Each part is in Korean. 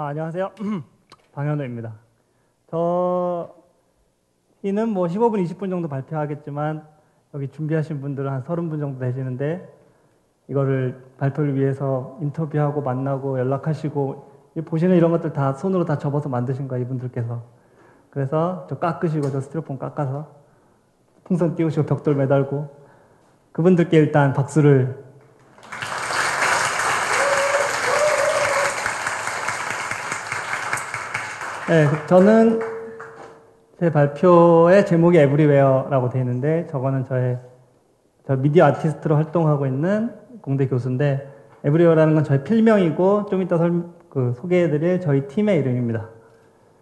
안녕하세요. 방현우입니다. 저희는 뭐 15분, 20분 정도 발표하겠지만 여기 준비하신 분들은 한 30분 정도 되시는데 이거를 발표를 위해서 인터뷰하고 만나고 연락하시고 보시는 이런 것들 다 손으로 다 접어서 만드신 거예요, 이분들께서. 그래서 저 깎으시고 저 스티로폼 깎아서 풍선 띄우시고 벽돌 매달고 그분들께 일단 박수를. 네, 저는 제 발표의 제목이 에브리웨어라고 되어 있는데 저거는 저 미디어 아티스트로 활동하고 있는 공대 교수인데 에브리웨어라는 건 저의 필명이고 좀 이따 소개해드릴 저희 팀의 이름입니다.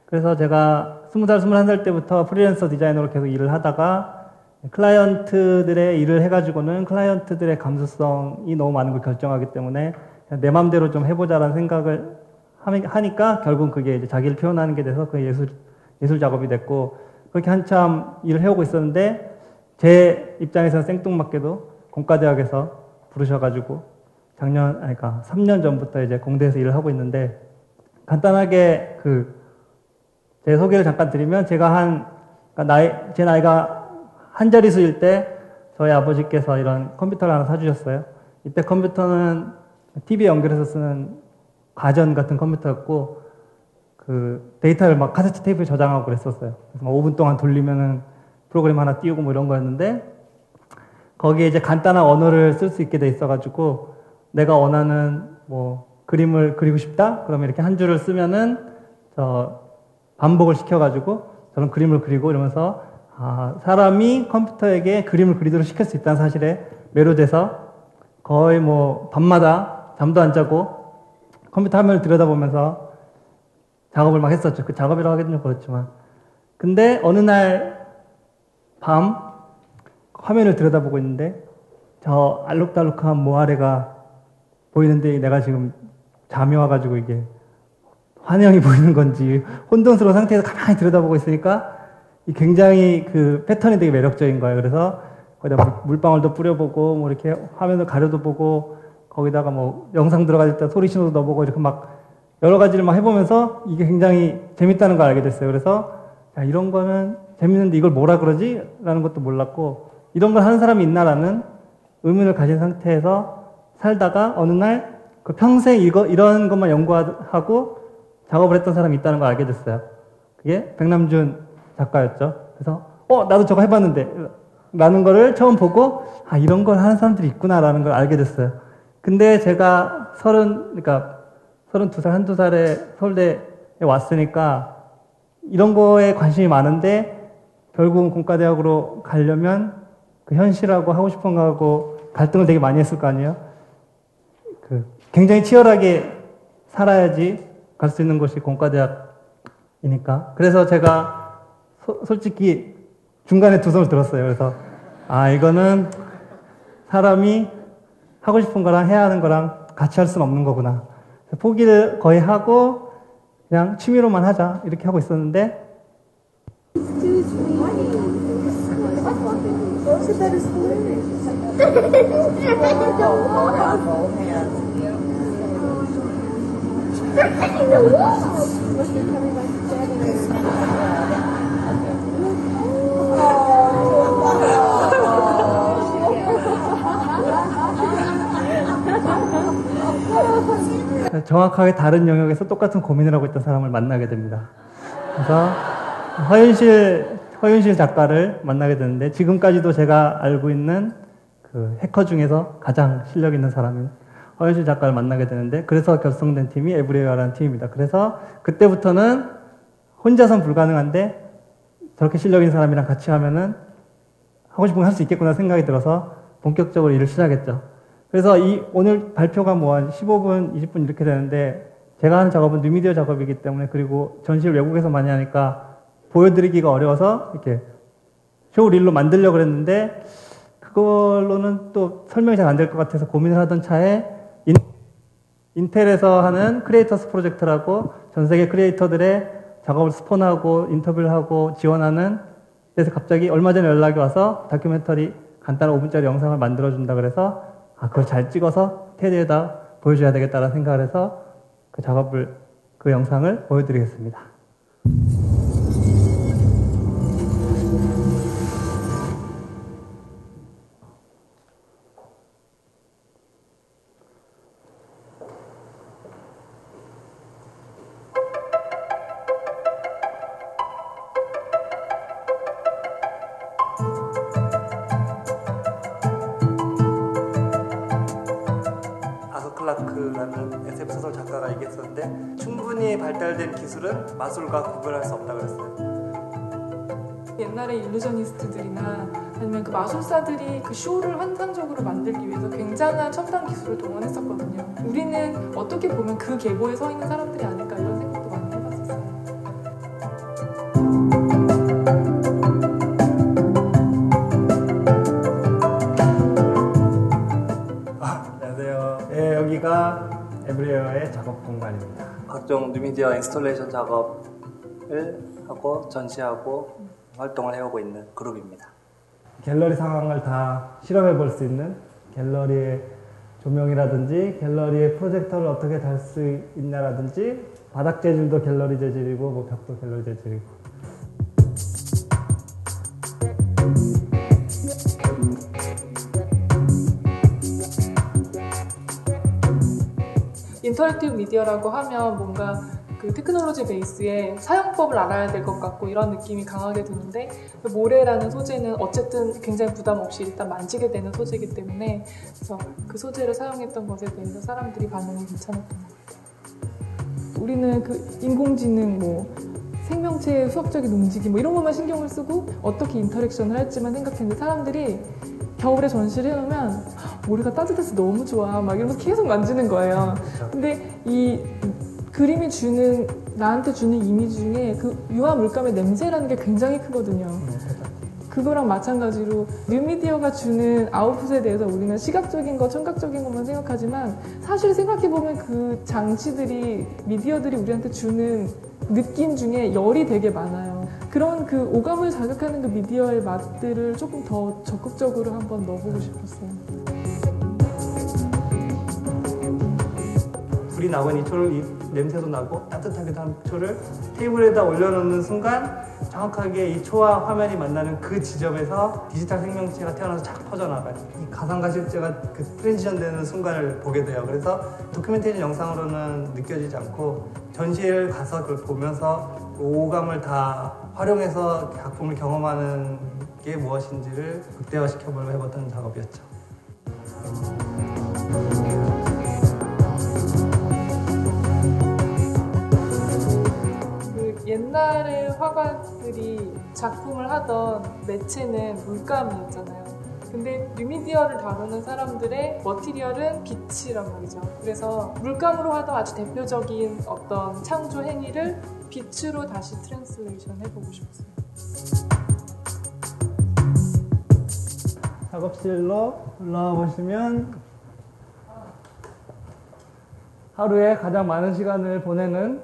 그래서 제가 20살, 21살 때부터 프리랜서 디자이너로 계속 일을 하다가 클라이언트들의 일을 해가지고는 클라이언트들의 감수성이 너무 많은 걸 결정하기 때문에 내 맘대로 좀 해보자라는 생각을 하니까 결국은 그게 이제 자기를 표현하는 게 돼서 그게 예술 작업이 됐고 그렇게 한참 일을 해오고 있었는데 제 입장에서는 생뚱맞게도 공과대학에서 부르셔가지고 그러니까 3년 전부터 이제 공대에서 일을 하고 있는데 간단하게 제 소개를 잠깐 드리면 제가 제 나이가 한 자릿수일 때 저희 아버지께서 이런 컴퓨터를 하나 사주셨어요. 이때 컴퓨터는 TV에 연결해서 쓰는 가전 같은 컴퓨터였고 데이터를 막 카세트 테이프에 저장하고 그랬었어요. 그래서 막 5분 동안 돌리면은 프로그램 하나 띄우고 뭐 이런 거였는데 거기에 이제 간단한 언어를 쓸 수 있게 돼 있어가지고 내가 원하는 뭐 그림을 그리고 싶다? 그러면 이렇게 한 줄을 쓰면은 반복을 시켜가지고 저는 그림을 그리고 이러면서 사람이 컴퓨터에게 그림을 그리도록 시킬 수 있다는 사실에 매료돼서 거의 뭐 밤마다 잠도 안 자고 컴퓨터 화면을 들여다보면서 작업을 막 했었죠. 그 작업이라고 하기는 좀 그렇지만. 근데 어느 날 밤 화면을 들여다보고 있는데 저 알록달록한 모아래가 보이는데 내가 지금 잠이 와가지고 이게 환영이 보이는 건지 혼돈스러운 상태에서 가만히 들여다보고 있으니까 굉장히 그 패턴이 되게 매력적인 거예요. 그래서 거기다 물방울도 뿌려보고 뭐 이렇게 화면을 가려도 보고 거기다가 뭐 영상 들어갈 때 소리 신호도 넣어보고 이렇게 막 여러 가지를 막 해보면서 이게 굉장히 재밌다는 걸 알게 됐어요. 그래서 야, 이런 거는 재밌는데 이걸 뭐라 그러지? 라는 것도 몰랐고 이런 걸 하는 사람이 있나라는 의문을 가진 상태에서 살다가 어느 날 평생 이런 것만 연구하고 작업을 했던 사람이 있다는 걸 알게 됐어요. 그게 백남준 작가였죠. 그래서 나도 저거 해봤는데 라는 거를 처음 보고 이런 걸 하는 사람들이 있구나라는 걸 알게 됐어요. 근데 제가 32살, 한두 살에 서울대에 왔으니까 이런 거에 관심이 많은데 결국은 공과대학으로 가려면 그 현실하고 하고 싶은 거하고 갈등을 되게 많이 했을 거 아니에요? 굉장히 치열하게 살아야지 갈 수 있는 곳이 공과대학이니까. 그래서 제가 솔직히 중간에 두 손을 들었어요. 그래서 이거는 사람이 하고 싶은 거랑 해야 하는 거랑 같이 할 수는 없는 거구나. 포기를 거의 하고 그냥 취미로만 하자 이렇게 하고 있었는데 정확하게 다른 영역에서 똑같은 고민을 하고 있던 사람을 만나게 됩니다. 그래서 허윤실 작가를 만나게 되는데 지금까지도 제가 알고 있는 그 해커 중에서 가장 실력 있는 사람인 허윤실 작가를 만나게 되는데 그래서 결성된 팀이 에브리웨어라는 팀입니다. 그래서 그때부터는 혼자선 불가능한데 저렇게 실력 있는 사람이랑 같이 하면은 하고 싶은 거 할 수 있겠구나 생각이 들어서 본격적으로 일을 시작했죠. 그래서 오늘 발표가 뭐 한 15분, 20분 이렇게 되는데 제가 하는 작업은 뉴미디어 작업이기 때문에 그리고 전시를 외국에서 많이 하니까 보여드리기가 어려워서 이렇게 쇼릴로 만들려고 그랬는데 그걸로는 또 설명이 잘 안 될 것 같아서 고민을 하던 차에 인텔에서 하는 크리에이터스 프로젝트라고 전 세계 크리에이터들의 작업을 스폰하고 인터뷰를 하고 지원하는 데서 갑자기 얼마 전에 연락이 와서 다큐멘터리 간단한 5분짜리 영상을 만들어준다 그래서 그걸 잘 찍어서 테드에다 보여줘야 되겠다라는 생각을 해서 그 작업을 그 영상을 보여드리겠습니다. 아서 클라크라는 SF 소설 작가가 얘기했었는데 충분히 발달된 기술은 마술과 구별할 수 없다고 그랬어요. 옛날에 일루저니스트들이나 아니면 그 마술사들이 그 쇼를 환상적으로 만들기 위해서 굉장한 첨단 기술을 동원했었거든요. 우리는 어떻게 보면 그 계보에 서 있는 사람들이 아닐까 이런 생각도 많이 해봤었어요. 안녕하세요. 네, 여기가 에브리웨어의 작업 공간입니다. 각종 뉴미디어 인스톨레이션 작업을 하고 전시하고 활동을 해오고 있는 그룹입니다. 갤러리 상황을 다 실험해 볼 수 있는 갤러리의 조명이라든지 갤러리의 프로젝터를 어떻게 달 수 있냐라든지 바닥 재질도 갤러리 재질이고 뭐 벽도 갤러리 재질이고. 인터랙티브 미디어라고 하면 뭔가 그 테크놀로지 베이스의 사용법을 알아야 될 것 같고 이런 느낌이 강하게 드는데 그 모래라는 소재는 어쨌든 굉장히 부담 없이 일단 만지게 되는 소재이기 때문에 그래서 그 소재를 사용했던 것에 대해서 사람들이 반응이 괜찮았던 것 같아요. 우리는 그 인공지능 뭐 생명체의 수학적인 움직임 뭐 이런 것만 신경을 쓰고 어떻게 인터랙션을 할지만 생각했는데 사람들이 겨울에 전시를 해놓으면 모래가 따뜻해서 너무 좋아 막 이러면서 계속 만지는 거예요. 근데 이 그림이 나한테 주는 이미지 중에 그 유화 물감의 냄새라는 게 굉장히 크거든요. 그거랑 마찬가지로 뉴미디어가 주는 아웃풋에 대해서 우리는 시각적인 거, 청각적인 것만 생각하지만 사실 생각해보면 그 장치들이, 미디어들이 우리한테 주는 느낌 중에 열이 되게 많아요. 그런 그 오감을 자극하는 그 미디어의 맛들을 조금 더 적극적으로 한번 넣어보고 싶었어요. 불이 나고 이 초를 이 냄새도 나고 따뜻하게 한 초를 테이블에다 올려놓는 순간 정확하게 이 초와 화면이 만나는 그 지점에서 디지털 생명체가 태어나서 착 퍼져나가요. 이 가상과 실제가 그 트랜지션 되는 순간을 보게 돼요. 그래서 도큐멘테이션 영상으로는 느껴지지 않고 전시회를 가서 그걸 보면서 오감을 다 활용해서 작품을 경험하는 게 무엇인지를 극대화시켜보려고 해봤던 작업이었죠. 옛날에 화가들이 작품을 하던 매체는 물감이었잖아요. 근데 뉴미디어를 다루는 사람들의 머티리얼은 빛이란 말이죠. 그래서 물감으로 하던 아주 대표적인 어떤 창조 행위를 빛으로 다시 트랜슬레이션 해보고 싶었어요. 작업실로 올라와 보시면 하루에 가장 많은 시간을 보내는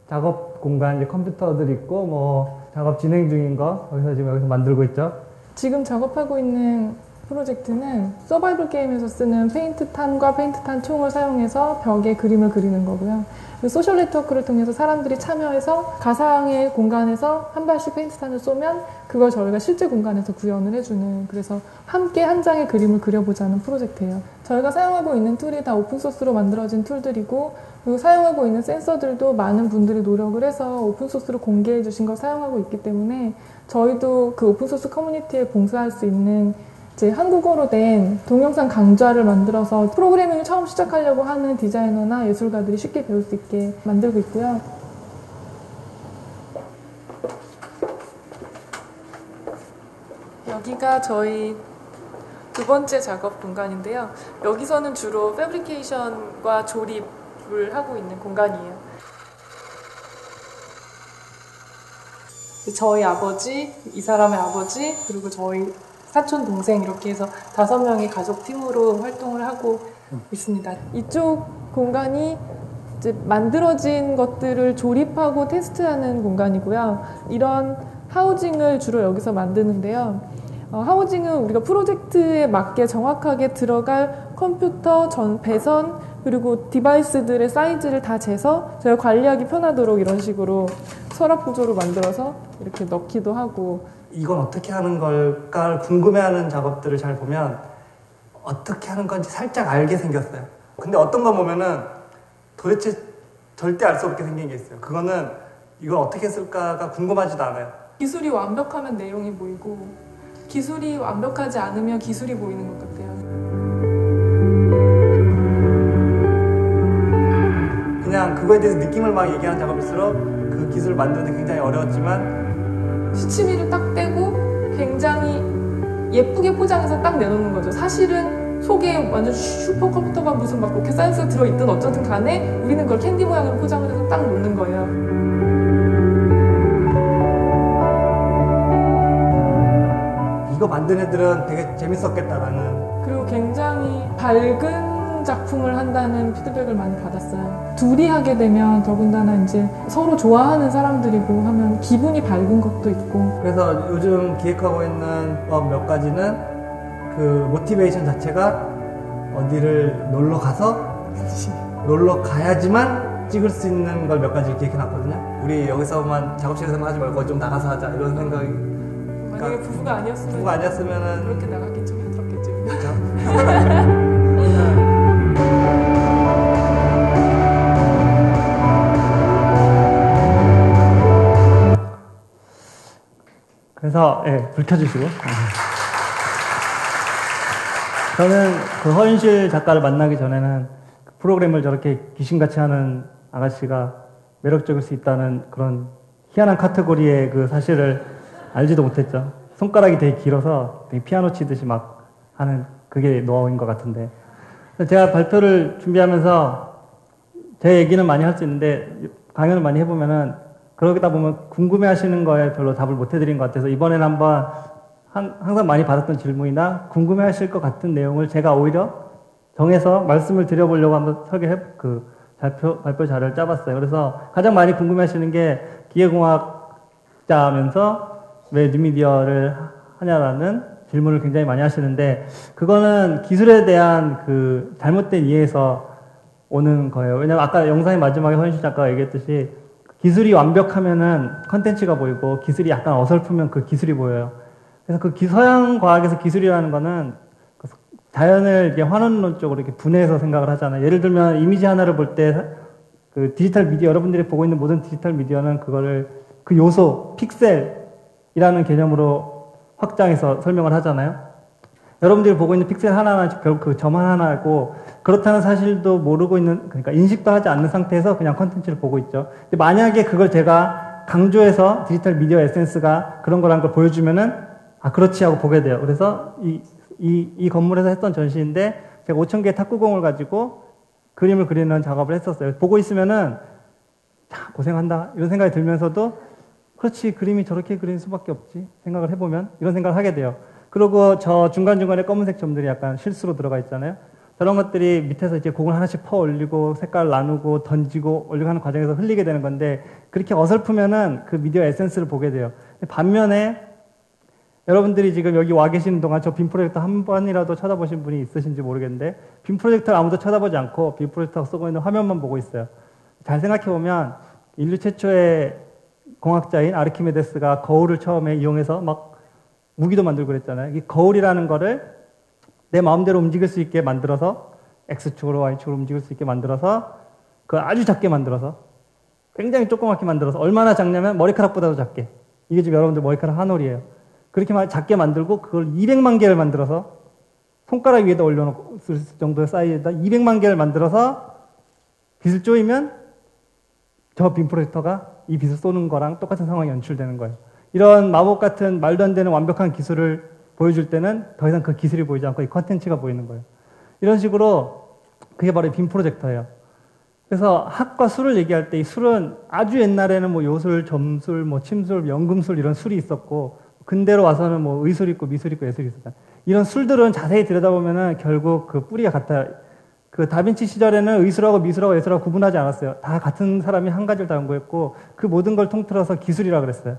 작업 공간, 이제 컴퓨터들 있고 뭐 작업 진행 중인 거 여기서 만들고 있죠. 지금 작업하고 있는 프로젝트는 서바이벌 게임에서 쓰는 페인트탄과 페인트탄 총을 사용해서 벽에 그림을 그리는 거고요. 소셜 네트워크를 통해서 사람들이 참여해서 가상의 공간에서 한 발씩 페인트탄을 쏘면 그걸 저희가 실제 공간에서 구현을 해주는, 그래서 함께 한 장의 그림을 그려보자는 프로젝트예요. 저희가 사용하고 있는 툴이 다 오픈소스로 만들어진 툴들이고, 그리고 사용하고 있는 센서들도 많은 분들이 노력을 해서 오픈소스로 공개해 주신 걸 사용하고 있기 때문에 저희도 그 오픈소스 커뮤니티에 봉사할 수 있는 이제 한국어로 된 동영상 강좌를 만들어서 프로그래밍을 처음 시작하려고 하는 디자이너나 예술가들이 쉽게 배울 수 있게 만들고 있고요. 여기가 저희 두 번째 작업 공간인데요. 여기서는 주로 패브리케이션과 조립을 하고 있는 공간이에요. 저희 아버지, 이 사람의 아버지, 그리고 저희 사촌 동생 이렇게 해서 5명의 가족 팀으로 활동을 하고 있습니다. 이쪽 공간이 이제 만들어진 것들을 조립하고 테스트하는 공간이고요. 이런 하우징을 주로 여기서 만드는데요. 하우징은 우리가 프로젝트에 맞게 정확하게 들어갈 컴퓨터, 배선, 그리고 디바이스들의 사이즈를 다 재서 저희가 관리하기 편하도록 이런 식으로 서랍 구조로 만들어서 이렇게 넣기도 하고. 이건 어떻게 하는 걸까 궁금해하는 작업들을 잘 보면 어떻게 하는 건지 살짝 알게 생겼어요. 근데 어떤 거 보면은 도대체 절대 알 수 없게 생긴 게 있어요. 그거는 이걸 어떻게 쓸까가 궁금하지도 않아요. 기술이 완벽하면 내용이 보이고 기술이 완벽하지 않으면 기술이 보이는 것 같아요. 그냥 그거에 대해서 느낌을 막 얘기하는 작업일수록 그 기술을 만드는데 굉장히 어려웠지만 시치미를 딱 떼고 굉장히 예쁘게 포장해서 딱 내놓는 거죠. 사실은 속에 완전 슈퍼컴퓨터가 무슨 막 로켓 사이언스가 들어있든 어쩌든 간에 우리는 그걸 캔디 모양으로 포장을 해서 딱 놓는 거예요. 이거 만든 애들은 되게 재밌었겠다라는. 그리고 굉장히 밝은 작품을 한다는 피드백을 많이 받았어요. 둘이 하게 되면 더군다나 이제 서로 좋아하는 사람들이고 하면 기분이 밝은 것도 있고. 그래서 요즘 기획하고 있는 몇 가지는 그 모티베이션 자체가 어디를 놀러 가야지만 찍을 수 있는 걸 몇 가지 기획해놨거든요. 우리 여기서만 작업실에서만 하지 말고 좀 나가서 하자 이런 생각이. 만약에 부부가 아니었으면은 그렇게 나가기 좀 힘들었겠죠. 그렇죠? 그래서 불 켜주시고. 저는 그 허윤실 작가를 만나기 전에는 그 프로그램을 저렇게 귀신같이 하는 아가씨가 매력적일 수 있다는 그런 희한한 카테고리의 그 사실을 알지도 못했죠. 손가락이 되게 길어서 되게 피아노 치듯이 막 하는 그게 노하우인 것 같은데. 제가 발표를 준비하면서 제 얘기는 많이 할 수 있는데 강연을 많이 해보면은 그러다 보면 궁금해 하시는 거에 별로 답을 못 해드린 것 같아서 이번에는 한번 항상 많이 받았던 질문이나 궁금해 하실 것 같은 내용을 제가 오히려 정해서 말씀을 드려보려고 한번 발표 자료를 짜봤어요. 그래서 가장 많이 궁금해 하시는 게 기계공학자면서 왜 뉴미디어를 하냐라는 질문을 굉장히 많이 하시는데 그거는 기술에 대한 그 잘못된 이해에서 오는 거예요. 왜냐면 아까 영상의 마지막에 허윤실 작가가 얘기했듯이 기술이 완벽하면은 컨텐츠가 보이고 기술이 약간 어설프면 그 기술이 보여요. 그래서 그 서양 과학에서 기술이라는 거는 자연을 이렇게 환원론적으로 이렇게 분해해서 생각을 하잖아요. 예를 들면 이미지 하나를 볼 때 그 디지털 미디어, 여러분들이 보고 있는 모든 디지털 미디어는 그거를 그 요소, 픽셀이라는 개념으로 확장해서 설명을 하잖아요. 여러분들이 보고 있는 픽셀 하나는 결국 그 점 하나고 그렇다는 사실도 모르고 있는, 그러니까 인식도 하지 않는 상태에서 그냥 컨텐츠를 보고 있죠. 근데 만약에 그걸 제가 강조해서 디지털 미디어 에센스가 그런 거라는 걸 보여주면은 아, 그렇지 하고 보게 돼요. 그래서 이 건물에서 했던 전시인데 제가 5,000개의 탁구공을 가지고 그림을 그리는 작업을 했었어요. 보고 있으면은 참 고생한다 이런 생각이 들면서도 그렇지, 그림이 저렇게 그릴 수밖에 없지 생각을 해보면 이런 생각을 하게 돼요. 그리고 저 중간중간에 검은색 점들이 약간 실수로 들어가 있잖아요. 저런 것들이 밑에서 이제 공을 하나씩 퍼 올리고 색깔 나누고 던지고 올리고 하는 과정에서 흘리게 되는 건데 그렇게 어설프면은 그 미디어 에센스를 보게 돼요. 반면에 여러분들이 지금 여기 와 계시는 동안 저 빔 프로젝터 한 번이라도 쳐다보신 분이 있으신지 모르겠는데 빔 프로젝터를 아무도 쳐다보지 않고 빔 프로젝터가 쓰고 있는 화면만 보고 있어요. 잘 생각해보면 인류 최초의 공학자인 아르키메데스가 거울을 처음에 이용해서 막 무기도 만들고 그랬잖아요. 이 거울이라는 거를 내 마음대로 움직일 수 있게 만들어서 X축으로 Y축으로 움직일 수 있게 만들어서 그걸 아주 작게 만들어서 굉장히 조그맣게 만들어서 얼마나 작냐면 머리카락보다도 작게. 이게 지금 여러분들 머리카락 한 올이에요. 그렇게 작게 만들고 그걸 200만 개를 만들어서 손가락 위에다 올려놓을 정도의 사이즈에다 200만 개를 만들어서 빛을 쪼이면 저 빔 프로젝터가 이 빛을 쏘는 거랑 똑같은 상황이 연출되는 거예요. 이런 마법 같은 말도 안 되는 완벽한 기술을 보여줄 때는 더 이상 그 기술이 보이지 않고 이 컨텐츠가 보이는 거예요. 이런 식으로 그게 바로 빔 프로젝터예요. 그래서 학과 술을 얘기할 때 이 술은 아주 옛날에는 뭐 요술, 점술, 뭐 침술, 연금술 이런 술이 있었고 근대로 와서는 뭐 의술 있고 미술 있고 예술이 있었잖아요. 이런 술들은 자세히 들여다보면은 결국 그 뿌리가 같아요. 그 다빈치 시절에는 의술하고 미술하고 예술하고 구분하지 않았어요. 다 같은 사람이 한 가지를 다 연구했고 그 모든 걸 통틀어서 기술이라고 그랬어요.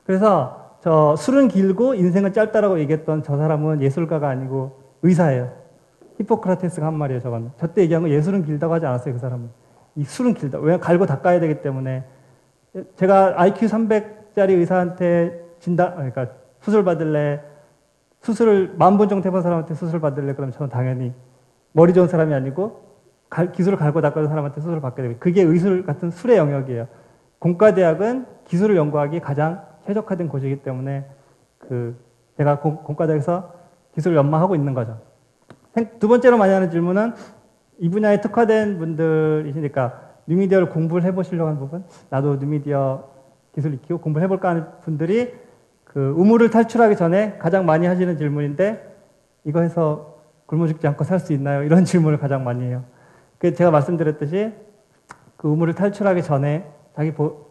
그래서 저 술은 길고 인생은 짧다라고 얘기했던 저 사람은 예술가가 아니고 의사예요. 히포크라테스가 한 말이에요, 저건. 저때 얘기한 거 예술은 길다고 하지 않았어요, 그 사람은. 이 술은 길다. 왜? 갈고 닦아야 되기 때문에. 제가 IQ 300짜리 의사한테 그러니까 수술 받을래, 수술을 10,000번 정도 해본 사람한테 수술 받을래, 그러면 저는 당연히 머리 좋은 사람이 아니고 기술을 갈고 닦아준 사람한테 수술을 받게 되고, 그게 의술 같은 술의 영역이에요. 공과대학은 기술을 연구하기 가장 최적화된 곳이기 때문에 제가 공과대학에서 기술을 연마하고 있는 거죠. 두 번째로 많이 하는 질문은 이 분야에 특화된 분들이시니까 뉴미디어를 공부를 해보시려고 하는 부분, 나도 뉴미디어 기술 익히고 공부를 해볼까 하는 분들이 그 우물을 탈출하기 전에 가장 많이 하시는 질문인데, 이거 해서 굶어 죽지 않고 살 수 있나요? 이런 질문을 가장 많이 해요. 제가 말씀드렸듯이 그 우물을 탈출하기 전에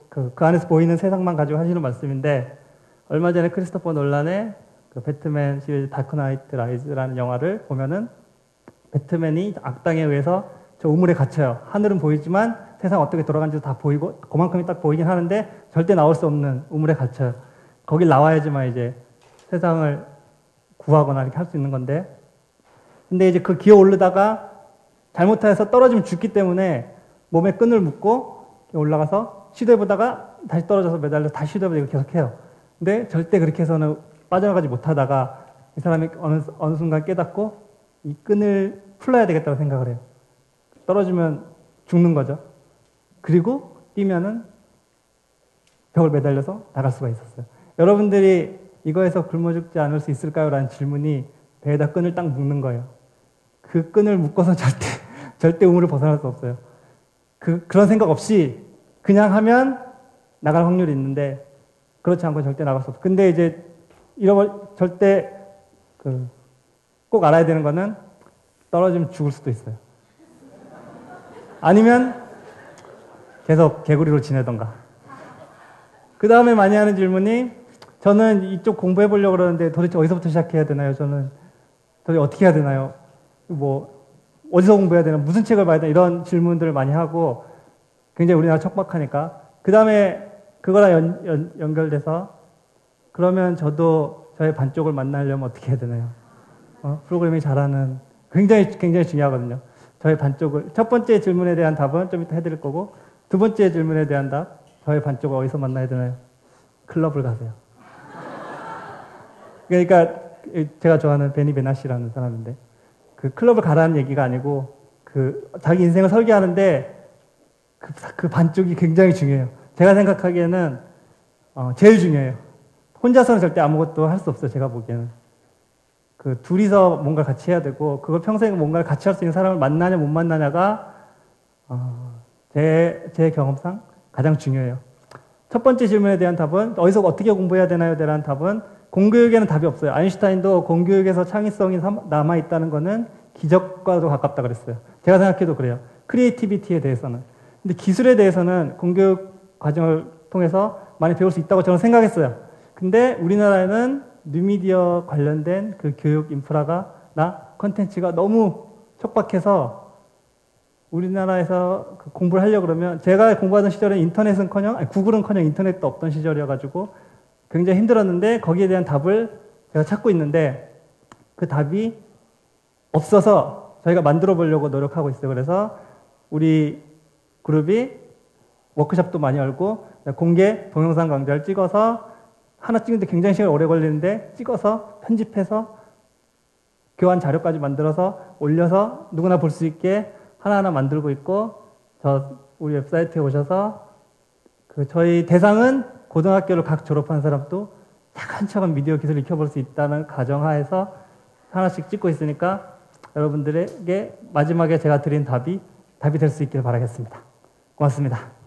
그 안에서 보이는 세상만 가지고 하시는 말씀인데, 얼마 전에 크리스토퍼 놀란의 그 배트맨 시리즈 다크 나이트 라이즈라는 영화를 보면은 배트맨이 악당에 의해서 저 우물에 갇혀요. 하늘은 보이지만 세상 어떻게 돌아가는지도 다 보이고 그만큼이 딱 보이긴 하는데 절대 나올 수 없는 우물에 갇혀요. 거길 나와야지만 이제 세상을 구하거나 이렇게 할 수 있는 건데, 근데 이제 그 기어 오르다가 잘못해서 떨어지면 죽기 때문에 몸에 끈을 묶고 올라가서 시도해보다가 다시 떨어져서 매달려서 다시 시도해보다가 계속 해요. 근데 절대 그렇게 해서는 빠져나가지 못하다가 이 사람이 어느 순간 깨닫고 이 끈을 풀어야 되겠다고 생각을 해요. 떨어지면 죽는 거죠. 그리고 뛰면은 벽을 매달려서 나갈 수가 있었어요. 여러분들이 이거에서 굶어 죽지 않을 수 있을까요? 라는 질문이 배에다 끈을 딱 묶는 거예요. 그 끈을 묶어서 절대 우물을 벗어날 수 없어요. 그런 생각 없이 그냥 하면 나갈 확률이 있는데, 그렇지 않고 절대 나갈 수 없어요. 근데 이제 절대 꼭 알아야 되는 거는 떨어지면 죽을 수도 있어요. 아니면 계속 개구리로 지내던가. 그 다음에 많이 하는 질문이, 저는 이쪽 공부해 보려고 그러는데 도대체 어디서부터 시작해야 되나요? 저는 도대체 어떻게 해야 되나요? 어디서 공부해야 되나? 무슨 책을 봐야 되나? 이런 질문들을 많이 하고, 굉장히 우리나라 척박하니까. 그 다음에 그거랑 연결돼서, 그러면 저도 저의 반쪽을 만나려면 어떻게 해야 되나요? 프로그래밍 잘하는, 굉장히 중요하거든요. 저의 반쪽을, 첫 번째 질문에 대한 답은 좀 이따 해드릴 거고, 두 번째 질문에 대한 답, 저의 반쪽을 어디서 만나야 되나요? 클럽을 가세요. 그러니까 제가 좋아하는 베니 베나시라는 사람인데, 그 클럽을 가라는 얘기가 아니고 자기 인생을 설계하는데 그 반쪽이 굉장히 중요해요. 제가 생각하기에는 제일 중요해요. 혼자서는 절대 아무것도 할 수 없어요. 제가 보기에는. 둘이서 뭔가 같이 해야 되고, 그걸 평생 뭔가를 같이 할 수 있는 사람을 만나냐 못 만나냐가 제 경험상 가장 중요해요. 첫 번째 질문에 대한 답은, 어디서 어떻게 공부해야 되나요? 대한 답은, 공교육에는 답이 없어요. 아인슈타인도 공교육에서 창의성이 남아있다는 거는 기적과도 가깝다 그랬어요. 제가 생각해도 그래요. 크리에이티비티에 대해서는. 근데 기술에 대해서는 공교육 과정을 통해서 많이 배울 수 있다고 저는 생각했어요. 근데 우리나라에는 뉴미디어 관련된 그 교육 인프라나 컨텐츠가 너무 척박해서 우리나라에서 공부를 하려고 그러면, 제가 공부하던 시절에 구글은커녕 인터넷도 없던 시절이어가지고 굉장히 힘들었는데, 거기에 대한 답을 제가 찾고 있는데 그 답이 없어서 저희가 만들어 보려고 노력하고 있어요. 그래서 우리 그룹이 워크숍도 많이 열고, 공개 동영상 강좌를 찍어서, 하나 찍는데 굉장히 시간이 오래 걸리는데 찍어서 편집해서 교환 자료까지 만들어서 올려서 누구나 볼 수 있게 하나하나 만들고 있고, 우리 웹사이트에 오셔서 저희 대상은 고등학교를 각 졸업한 사람도 차근차근 미디어 기술을 익혀볼 수 있다는 가정하에서 하나씩 찍고 있으니까, 여러분들에게 마지막에 제가 드린 답이 될 수 있길 바라겠습니다. 고맙습니다.